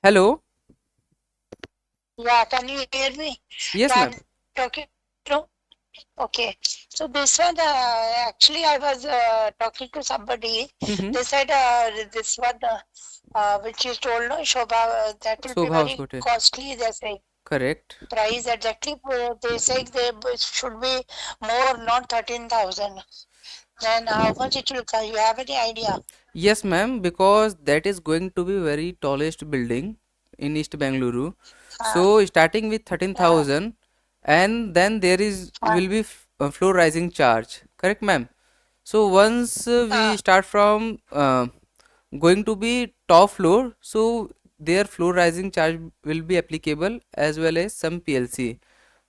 Hello. Yeah, can you hear me? Yes, Yeah, ma'am. I'm talking to. Okay. So this one, actually, I was talking to somebody. Mm-hmm. They said this one, which you told, no, Shobha, that will be Shobha House very Hotel. costly. They say Correct. price exactly. They say should be more, not 13,000. Then how much it will cost? You have any idea? Yes, ma'am, because that is going to be very tallest building in East Bangalore. Uh, So starting with uh, 13,000 and then there is uh, will be floor rising charge. Correct, ma'am? So once we uh, start from going to be top floor, so their floor rising charge will be applicable as well as some PLC.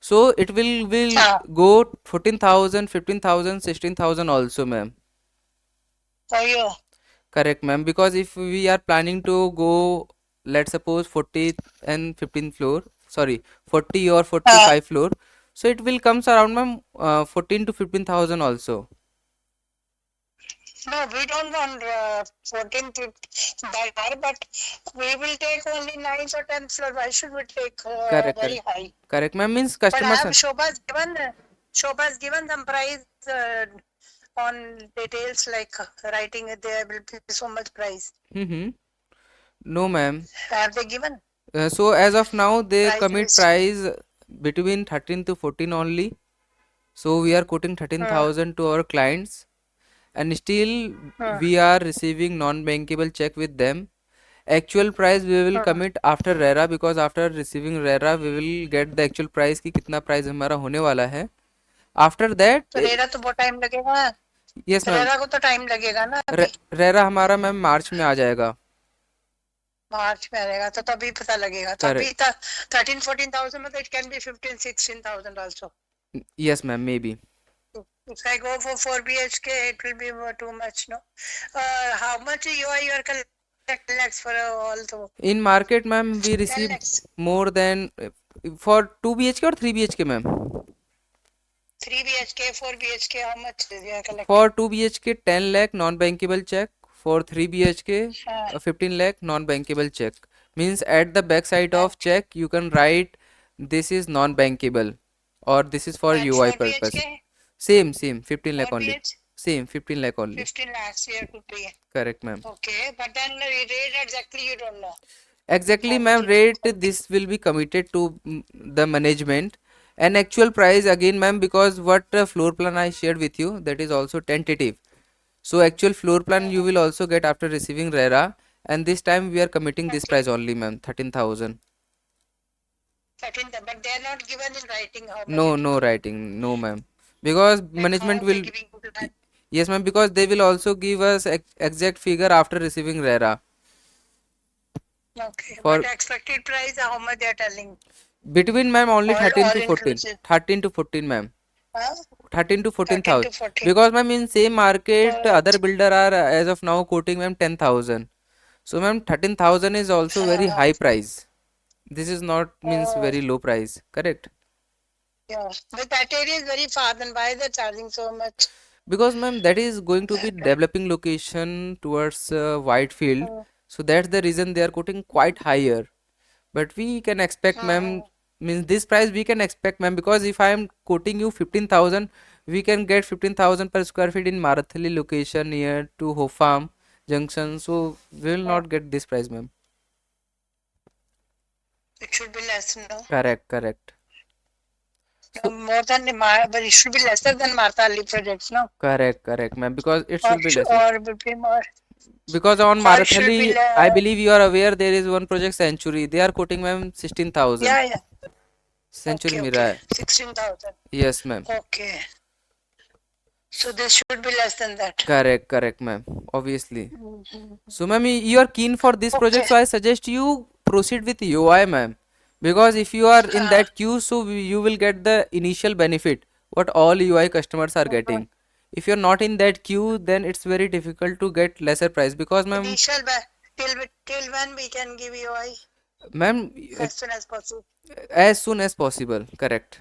So it will uh, go 14,000, 15,000, 16,000 also, ma'am. for you. Correct, ma'am. Because if we are planning to go, let's suppose 40 and 15th floor, sorry, 40 or Uh, 45 floor, so it will comes around, ma'am, 14 to 15,000 also. No, we don't want 14 to that high, but we will take only 9th or 10th floor. Why should we take Correct, very correct. high? Correct, ma'am. Means But I customers have are. Shobha's given some price on details like writing it, there will be so much price. Mm-hmm. No, ma'am. Have they given So as of now, they price commit list? price between 13 to 14 only. So we are quoting Hmm. 13,000 to our clients, and still Hmm. we are receiving non-bankable check with them. Actual price we will Hmm. commit after RERA, because after receiving RERA we will get the actual price कि कितना price हमारा होने वाला है. After that, तो RERA तो बहुत time लगेगा। yes ma'am, रेरा को तो टाइम लगेगा ना अभी। रेरा हमारा मैम मार्च में आ जाएगा. मार्च में आएगा तो तभी पता लगेगा, तभी Correct. 13-14,000 मतलब it can be 15-16,000 also. Yes ma'am, maybe. If I go for 4 BHK, it will be too much, no? How much you are collecting lakhs for all the In market ma'am we 10 receive lakhs? more than for 2 BHK or 3 BHK ma'am. 3 BHK, 4 BHK, how much you are For collecting? 2 BHK 10 lakh non-bankable check. For 3 BHK Uh, 15 lakh non-bankable check. Means at the back side of check you can write this is non-bankable or this is for and UI 4 purpose. BHK, Same 15 lakh 4 only. BH, Same 15 lakh only. 15 lakhs you have to pay. Correct ma'am. Okay, but then the rate exactly you don't know Exactly how much ma'am, it will rate cost. this will be committed to the management, and actual price again ma'am, because what floor plan I shared with you, that is also tentative. So actual floor plan you will also get after receiving RERA, and this time we are committing this Okay, price only ma'am, 13,000. 13, but they are not given in writing how much No, it will no be. writing, no ma'am. Because Like management how they will, giving you that? yes ma'am, because they will also give us exact figure after receiving RERA. Okay, but For expected price, how much they are telling? between ma'am only 13 All to 14. inclusive. 13 to 14 ma'am. Huh? 13 to 13 14,000. to 14. Because ma'am in same market other But builder are as of now quoting ma'am 10,000. So ma'am 13,000 is also very uh, high price. This is not means oh, very low price. Correct. yeah. But that area is very far, then why they charging so much? Because ma'am that is going to be developing location towards Whitefield. Uh, So that's the reason they are quoting quite higher. But we can expect ma'am, uh, means this price we can expect ma'am, because if I am quoting you 15,000, we can get 15,000 per square feet in Marathali location near to Hofam Junction. So we will uh, not get this price ma'am. it should be less, no? Correct, correct. No, So more than but it should be lesser than Martha Ali projects, no? correct ma'am, because it should be lesser. Or will be more, Because on or it should be Marathali, I believe you are aware there is one project Century. They are quoting ma'am 16,000. yeah, yeah. Century Okay. Mira. 16,000. Yes ma'am. Okay. So this should be less than that. Correct ma'am. Obviously. Mhm. So, ma'am, you are keen for this project, Okay. so I suggest you proceed with UI, ma'am. Because if you are in Uh, that queue, so you will get the initial benefit what all UI customers are uh, getting. If you're not in that queue, then it's very difficult to get lesser price. Because, ma'am, initial till when we can give you ma'am, as soon as possible. as soon as possible. Correct.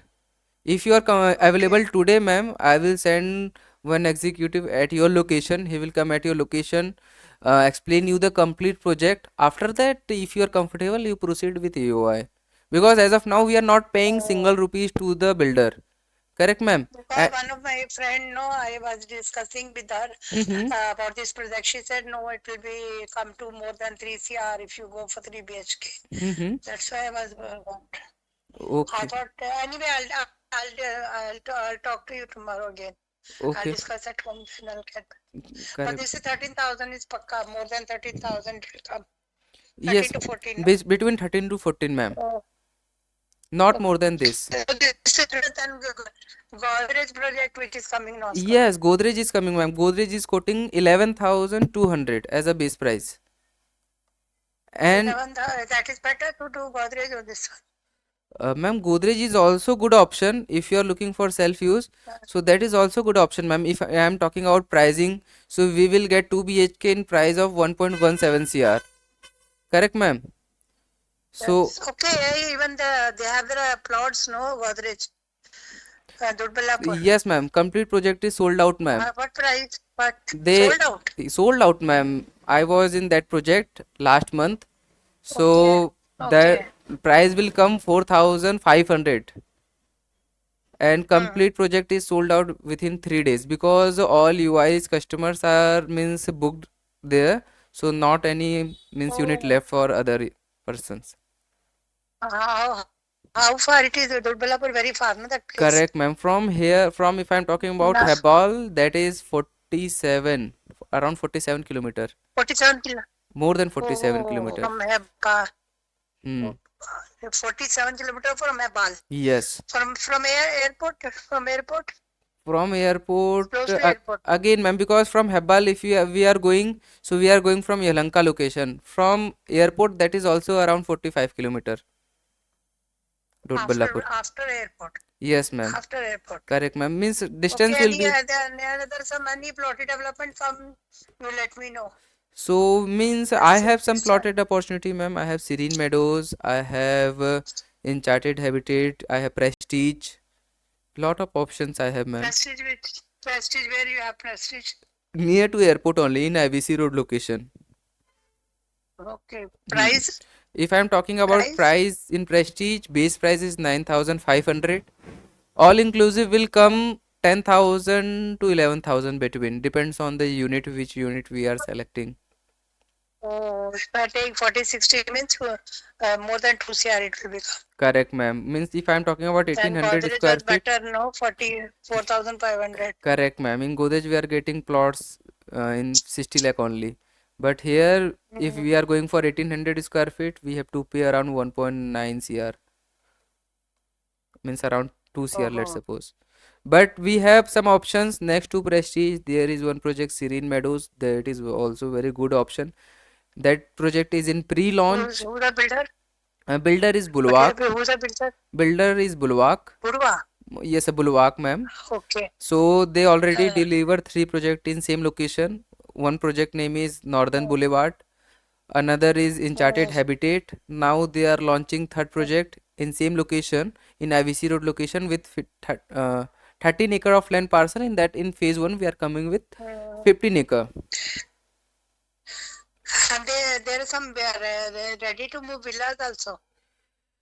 If you are Okay. available today, ma'am, I will send one executive at your location. He will come at your location explain you the complete project. After that, if you are comfortable, you proceed with AOI. Because as of now, we are not paying single Oh, rupees to the builder. Correct, ma'am? because one of my friend, no, I was discussing with her Mm-hmm. about this project. She said, no, it will be come to more than 3 CR if you go for 3 BHK. Mm-hmm. That's why I was. I Okay. thought anyway. I'll talk to you tomorrow again. I'll Okay. discuss at home and I'll get. But Correct. this is 13,000 is pakka. More than 13,000 will come. 13 Yes. to 14. No? Between 13 to 14, ma'am. Oh, Not okay. more than this. So this is rather than Godrej project which is coming non-stop. Yes, Godrej is coming, ma'am. Godrej is quoting 11,200 as a base price. And 11, that is better to do Godrej or this ma'am, Godrej is also good option if you are looking for self-use. one. So that is also good option, ma'am. If I am talking about pricing, so we will get 2 BHK in price of 1.17 CR. Correct, ma'am? So That's okay. Even they have their plots, no Godrej. Dudballapur. yes, ma'am. Complete project is sold out, ma'am. What price? But They sold out. sold out, ma'am. I was in that project last month. Okay. So the Okay. price will come 4,500 and Hmm. complete project is sold out within 3 days because all UI's customers are means booked there. So not any means unit Oh. left for other persons. How, how far it is? Dudballapur very far, no, that place. Correct, ma'am. From here, from if I'm talking about No, Hebal, that is 47, around 47 kilometer, 47 kilo. more than 47 Oh, kilometer. from Hebba. Hmm. 47 kilometer from Hebal. Yes. From airport. From airport. From airport, Close to airport. again, ma'am, because from Hebbal, if we are going, so we are going from Yelahanka location. From airport, that is also around 45 kilometer, Road Ballapur. After airport. Yes, ma'am. After airport. Correct, ma'am. Means Okay, distance will be. then there's some any plotted development come, you let me know. So means I That's have some this time. plotted opportunity, ma'am. I have Serene Meadows. I have Enchanted Habitat. I have Prestige. Lot of options I have, ma'am. Prestige where you have prestige. Near to airport only in IVC Road location. Okay. Hmm. Price? If I'm talking about Price? price in Prestige, base price is 9,500. All inclusive will come 10,000 to 11,000 between. Depends on the unit, which unit we are selecting. Oh, if I take 40, 60 means more than 2 CR it will become. Correct, ma'am. Means if I'm talking about Then 1800 Godrej square was feet. better, no? 4,500. Correct, ma'am. In Godrej, we are getting plots in 60 lakh only. But here, if Mm. we are going for 1800 square feet, we have to pay around 1.9 CR. Means around 2 CR, let's Oh, suppose. But we have some options next to Prestige. There is one project, Serene Meadows. That is also very good option. That project is in pre-launch. who's the builder? Builder is But Bulwark. who's the builder? Builder is Bulwark. Purva. Yes, a Bulwark, ma'am. Okay. So they already Uh, delivered 3 projects in same location. One project name is Northern oh, Boulevard. Another is Enchanted oh, Habitat. Now they are launching third project in same location in IVC Road location with 13 acre of land parcel. In that, in phase 1 we are coming with oh. 15 acre. And there are some ready to move villas also.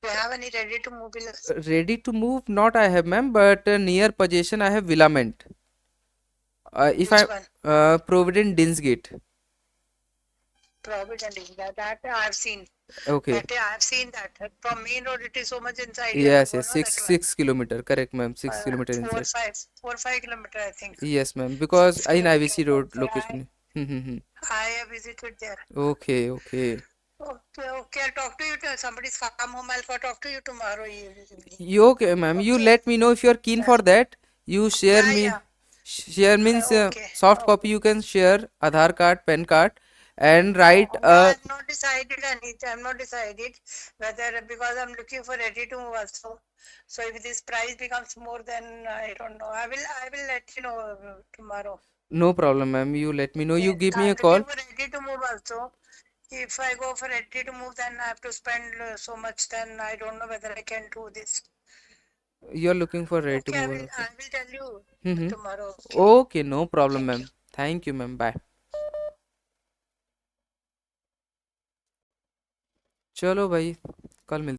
Do you have any ready to move villas? Ready to move? Not I have, ma'am, but near possession I have Vilament. If Which I one? Provident Dinsgate. Provident is that I have seen. Okay. That I have seen that. From main road it is so much inside you have to Yes, go, yes, no, that 6 kilometer. Correct, ma'am. 6 kilometer inside. 4 5 kilometer I think. Yes, ma'am. Because 6 in kilometer. IVC Road Okay, location. I have visited there. Okay, okay. Okay, I'll talk to you. Somebody's come home. I'll go talk to you tomorrow evening. You okay, ma'am? You Okay. let me know if you are keen for that. You share Yeah, me. yeah. Share means Okay. soft Okay. copy you can share Aadhaar card, PAN card, and write No, I've not decided anything. I'm not decided whether because I'm looking for ready to move also. So if this price becomes more, then I don't know. I will let you know tomorrow. no problem, ma'am. You let me know. You Okay. give me I'm a call. looking for ready to move also. If I go for ready to move, then I have to spend so much. Then I don't know whether I can do this. You are looking for ready to Okay, I move. will. Okay. I will tell you Mm-hmm. tomorrow. Okay. Okay, no problem, Thank you. ma'am. Thank you, ma'am. Bye. चलो भाई, कल मिलते